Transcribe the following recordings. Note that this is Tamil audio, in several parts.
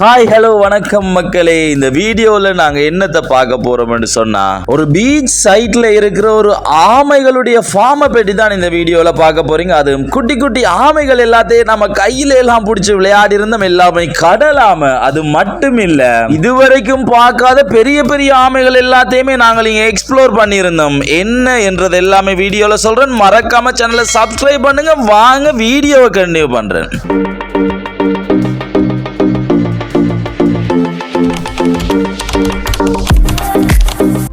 ஹாய் ஹலோ வணக்கம் மக்களே. இந்த வீடியோல நாங்க என்னத்தை பார்க்க போறோம்னு சொன்னா, ஒரு பீச் சைட்ல இருக்கிற ஒரு ஆமைகளுடைய ஃபார்மை பற்றி தான் இந்த வீடியோல பார்க்க போறீங்க. அது குட்டி குட்டி ஆமைகள் எல்லாத்தையும் நம்ம கையில எல்லாம் பிடிச்சி விளையாடி இருந்தோம். எல்லாமே கடல் ஆமை. அது மட்டும் இல்ல, இதுவரைக்கும் பார்க்காத பெரிய பெரிய ஆமைகள் எல்லாத்தையுமே நாங்கள் இங்க எக்ஸ்ப்ளோர் பண்ணியிருந்தோம். என்ன என்றது எல்லாமே வீடியோல சொல்றேன். மறக்காம சேனலை சப்ஸ்கிரைப் பண்ணுங்க. வாங்க வீடியோவை கண்டினியூ பண்றேன்.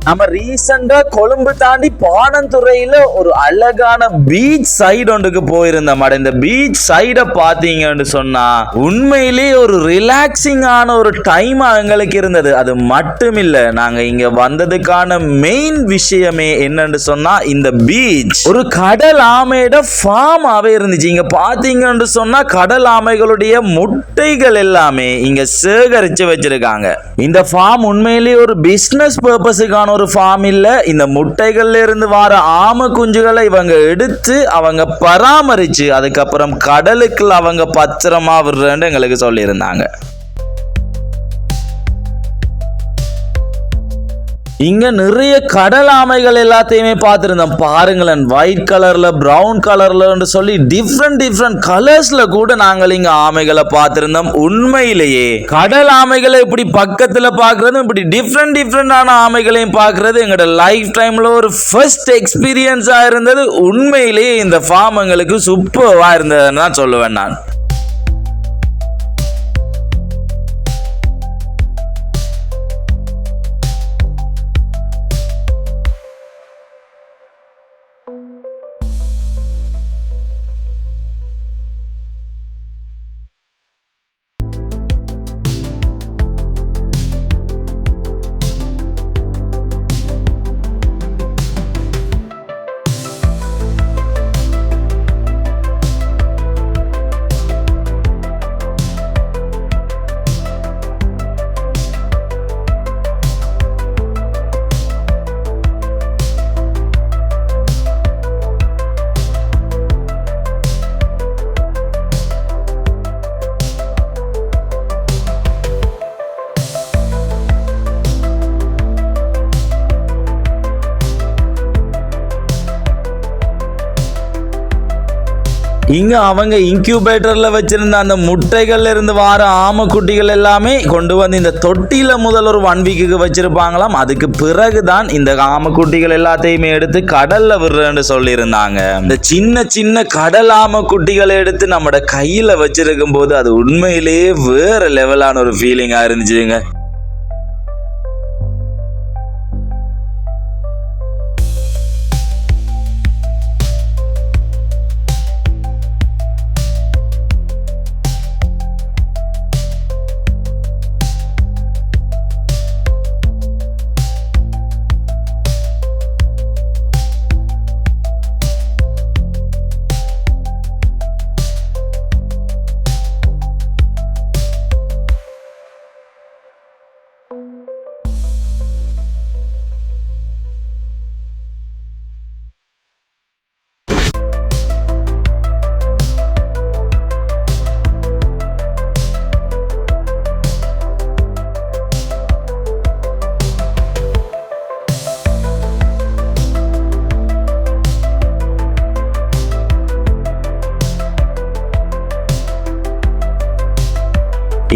நம்ம ரீசெண்டா கொழும்பு தாண்டி பாணந்துறையில ஒரு அழகான பீச் சைடு ஒன்றுக்கு போயிருந்தோம். இந்த பீச் சைட பாத்தீங்கன்னு சொன்னா உண்மையிலேயே ஒரு ரிலாக்ஸிங்கான ஒரு டைம் எங்களுக்கு இருந்தது. அது மட்டும் இல்ல, நாங்க இங்க வந்ததுக்கான மெயின் விஷயமே என்னன்னு சொன்னா, இந்த பீச் ஒரு கடல் ஆமையோட ஃபார்மாவே இருந்துச்சு. இங்க பாத்தீங்கன்னு சொன்னா கடல் ஆமைகளுடைய முட்டைகள் எல்லாமே இங்க சேகரிச்சு வச்சிருக்காங்க. இந்த ஃபார்ம் உண்மையிலேயே ஒரு பிசினஸ் பர்பஸுக்கான ஒரு ஃபார்ம் இல்ல. இந்த முட்டைகள்ல இருந்து வர ஆமை குஞ்சுகளை இவங்க எடுத்து அவங்க பராமரிச்சு அதுக்கப்புறம் கடலுக்கு அவங்க பத்திரமா விடுறேன்னு எங்களுக்கு சொல்லி இருந்தாங்க. இங்க நிறைய கடல் ஆமைகள் எல்லாத்தையுமே பார்த்திருந்தோம். பாருங்களேன், ஒயிட் கலர்ல, பிரவுன் கலர்ல சொல்லி டிஃப்ரெண்ட் கலர்ஸ்ல கூட நாங்கள் இங்க ஆமைகளை பார்த்திருந்தோம். உண்மையிலேயே கடல் ஆமைகளை இப்படி பக்கத்துல பார்க்கறது, இப்படி டிஃப்ரெண்டான ஆமைகளையும் பார்க்கறது எங்களோட லைஃப் டைம்ல ஒரு ஃபர்ஸ்ட் எக்ஸ்பீரியன்ஸா இருந்தது. உண்மையிலேயே இந்த ஃபார்ம் எங்களுக்கு சூப்பர்வா இருந்ததுன்னு தான் சொல்லுவேன் நான். இங்க அவங்க இன்குபேட்டர்ல வச்சிருந்த அந்த முட்டைகள்ல இருந்து வர ஆமை குட்டிகள் எல்லாமே கொண்டு வந்து இந்த தொட்டியில முதல் ஒரு 1 வீக்குக்கு வச்சிருப்பாங்களாம். அதுக்கு பிறகுதான் இந்த ஆமை குட்டிகள் எல்லாத்தையுமே எடுத்து கடல்ல விடுறேன்னு சொல்லி இருந்தாங்க. இந்த சின்ன கடல் ஆமை குட்டிகளை எடுத்து நம்ம கையில வச்சிருக்கும் போது அது உண்மையிலேயே வேற லெவலான ஒரு ஃபீலிங்கா இருந்துச்சுங்க.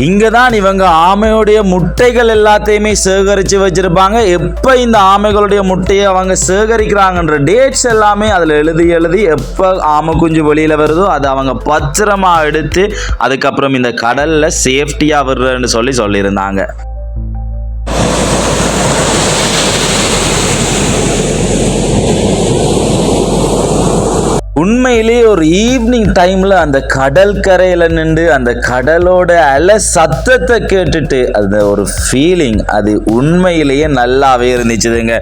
இங்கதான் இவங்க ஆமையுடைய முட்டைகள் எல்லாத்தையுமே சேகரிச்சு வச்சிருப்பாங்க. எப்ப இந்த ஆமைகளுடைய முட்டையை அவங்க சேகரிக்கிறாங்கன்ற டேட்ஸ் எல்லாமே அதுல எழுதி எப்ப ஆமை குஞ்சு வெளியில வருதோ அதை அவங்க பத்திரமா எடுத்து அதுக்கப்புறம் இந்த கடல்ல சேஃப்டியா விடுறேன்னு சொல்லியிருந்தாங்க. உண்மையிலேயே ஒரு ஈவினிங் டைம்ல அந்த கடல் கரையில நின்று அந்த கடலோட அலை சத்தத்தை கேட்டுட்டு அந்த ஒரு ஃபீலிங் அது உண்மையிலேயே நல்லாவே இருந்துச்சுதுங்க.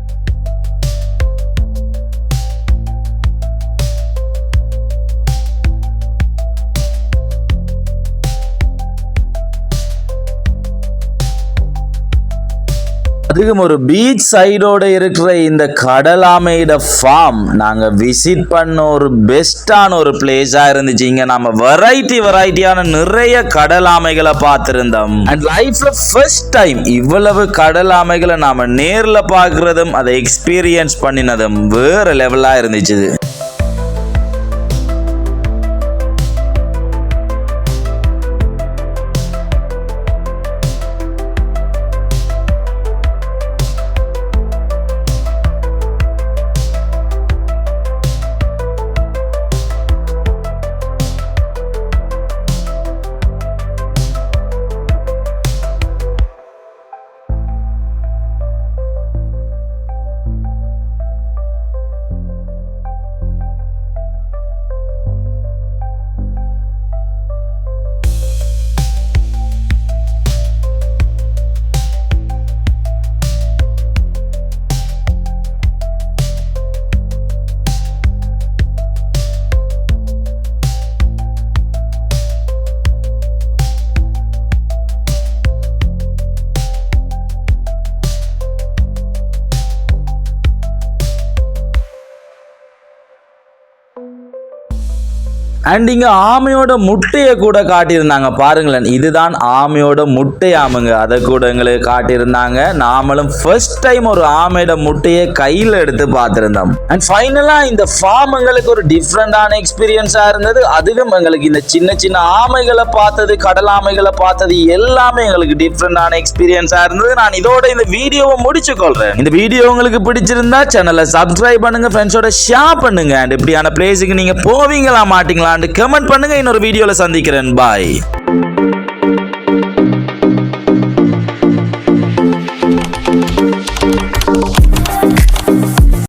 அது அதுக்கும் ஒரு பீச் சைடோட இருக்கிற இந்த கடல் ஆமையோட ஃபார்ம் நாங்க விசிட் பண்ண ஒரு பெஸ்டான ஒரு பிளேஸா இருந்துச்சு. இங்க நம்ம வெரைட்டியான நிறைய கடல் ஆமைகளை பார்த்திருந்தோம். அண்ட் லைஃப்ல ஃபர்ஸ்ட் டைம் இவ்வளவு கடல் ஆமைகளை நாம நேர்ல பார்க்கறதும் அதை எக்ஸ்பீரியன்ஸ் பண்ணினதும் வேற லெவலா இருந்துச்சு. அண்ட் இங்க ஆமையோட முட்டையை கூட காட்டியிருந்தாங்க. பாருங்களேன், இதுதான் ஆமையோட முட்டையாமுங்க. அதை கூட எங்களுக்கு காட்டியிருந்தாங்க. நாமளும் ஃபர்ஸ்ட் டைம் ஒரு ஆமையோட முட்டையை கையில் எடுத்து பார்த்திருந்தோம். அண்ட் ஃபைனலா இந்த ஃபார்ம் எங்களுக்கு ஒரு டிஃப்ரெண்டான எக்ஸ்பீரியன்ஸா இருந்தது. அதுவும் எங்களுக்கு இந்த சின்ன சின்ன ஆமைகளை பார்த்தது, கடல் ஆமைகளை பார்த்தது எல்லாமே எங்களுக்கு டிஃப்ரெண்டான எக்ஸ்பீரியன்ஸா இருந்தது. நான் இதோட இந்த வீடியோவை முடிச்சு கொள்றேன். இந்த வீடியோ உங்களுக்கு பிடிச்சிருந்தா சேனலை சப்ஸ்கிரைப் பண்ணுங்க, ஃப்ரெண்ட்ஸோட ஷேர் பண்ணுங்க. அண்ட் இப்படியான பிளேஸுக்கு நீங்க போவீங்களா மாட்டீங்களா கமெண்ட் பண்ணுங்க. இன்னொரு வீடியோல சந்திக்கிறேன். பாய்.